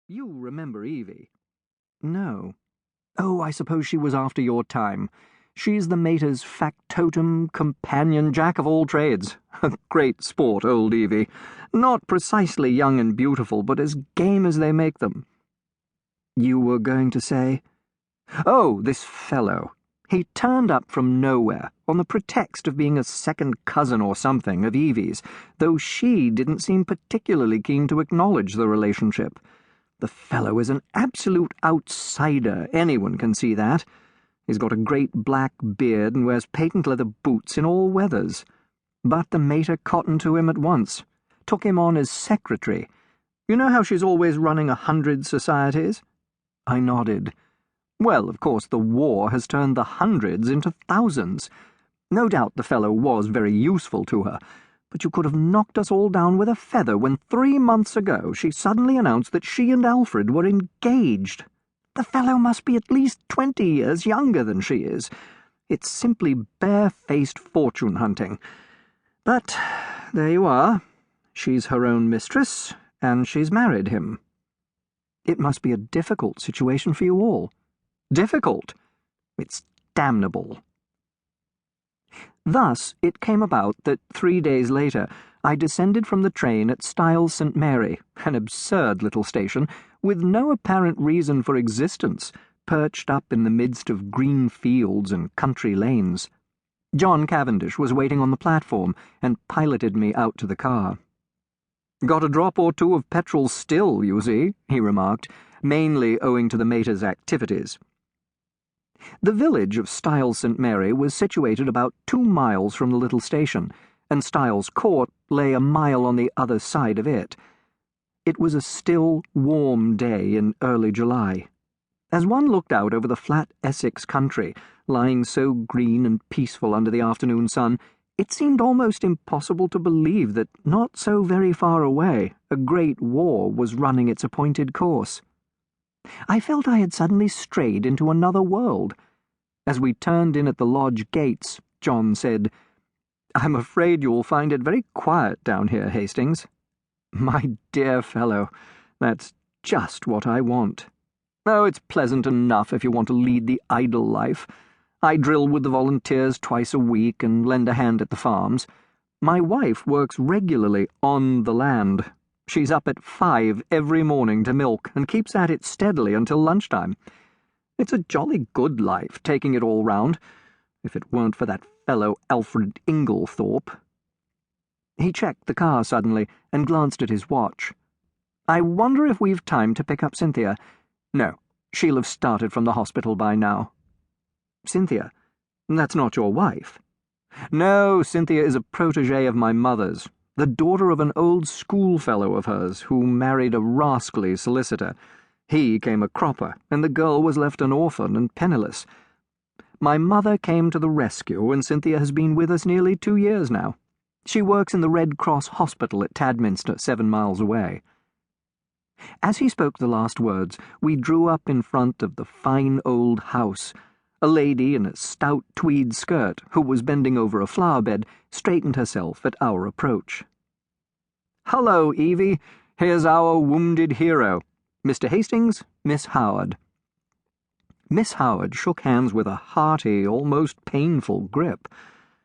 You remember Evie? No. Oh, I suppose she was after your time. She's the mater's factotum, companion, jack of all trades. A great sport, old Evie. Not precisely young and beautiful, but as game as they make them. You were going to say? Oh, this fellow. He turned up from nowhere, on the pretext of being a second cousin or something of Evie's, though she didn't seem particularly keen to acknowledge the relationship. The fellow is an absolute outsider, anyone can see that. He's got a great black beard and wears patent leather boots in all weathers. But the mater cottoned to him at once, took him on as secretary. You know how she's always running 100 societies? I nodded. Well, of course, the war has turned the hundreds into thousands. No doubt the fellow was very useful to her, but you could have knocked us all down with a feather when 3 months ago she suddenly announced that she and Alfred were engaged. The fellow must be at least 20 years younger than she is. It's simply bare-faced fortune-hunting. But there you are. She's her own mistress, and she's married him. It must be a difficult situation for you all. Difficult? It's damnable. Thus it came about that 3 days later I descended from the train at Styles St. Mary, an absurd little station, with no apparent reason for existence, perched up in the midst of green fields and country lanes. John Cavendish was waiting on the platform and piloted me out to the car. "Got a drop or two of petrol still, you see," he remarked, mainly owing to the mater's activities. The village of Styles St. Mary was situated about 2 miles from the little station, and Styles Court lay a mile on the other side of it. It was a still, warm day in early July. As one looked out over the flat Essex country, lying so green and peaceful under the afternoon sun, it seemed almost impossible to believe that not so very far away a great war was running its appointed course. I felt I had suddenly strayed into another world. As we turned in at the lodge gates, John said, "I'm afraid you'll find it very quiet down here, Hastings." My dear fellow, that's just what I want. Oh, it's pleasant enough if you want to lead the idle life. I drill with the volunteers twice a week and lend a hand at the farms. My wife works regularly on the land. She's up at 5 every morning to milk and keeps at it steadily until lunchtime. It's a jolly good life, taking it all round, if it weren't for that fellow Alfred Inglethorpe. He checked the car suddenly and glanced at his watch. "I wonder if we've time to pick up Cynthia. No, she'll have started from the hospital by now." "Cynthia? That's not your wife?" "No, Cynthia is a protégée of my mother's, the daughter of an old schoolfellow of hers who married a rascally solicitor. He came a cropper, and the girl was left an orphan and penniless. My mother came to the rescue, and Cynthia has been with us nearly 2 years now. She works in the Red Cross Hospital at Tadminster, 7 miles away." As he spoke the last words, we drew up in front of the fine old house. A lady in a stout tweed skirt, who was bending over a flower bed, straightened herself at our approach. "Hullo, Evie. Here's our wounded hero. Mr. Hastings, Miss Howard." Miss Howard shook hands with a hearty, almost painful grip.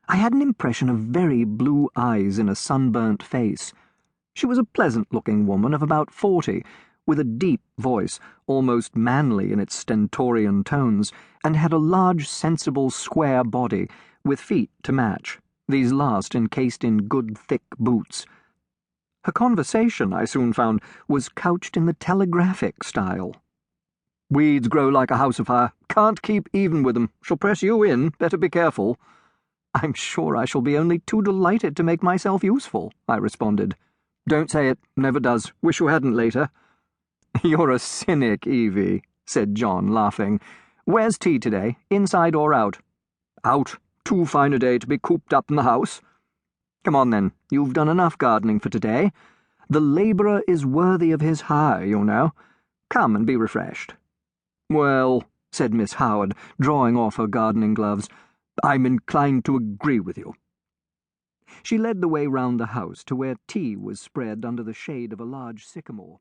I had an impression of very blue eyes in a sunburnt face. She was a pleasant-looking woman of about 40, with a deep voice, almost manly in its stentorian tones, and had a large, sensible, square body, with feet to match, these last encased in good thick boots. Her conversation, I soon found, was couched in the telegraphic style. "Weeds grow like a house afire. Can't keep even with them. Shall press you in. Better be careful." "I'm sure I shall be only too delighted to make myself useful," I responded. "Don't say it. Never does. Wish you hadn't later." "You're a cynic, Evie," said John, laughing. "Where's tea today? Inside or out?" "Out. Too fine a day to be cooped up in the house." "Come on, then. You've done enough gardening for today. The labourer is worthy of his hire, you know. Come and be refreshed." "Well," said Miss Howard, drawing off her gardening gloves, "I'm inclined to agree with you." She led the way round the house to where tea was spread under the shade of a large sycamore.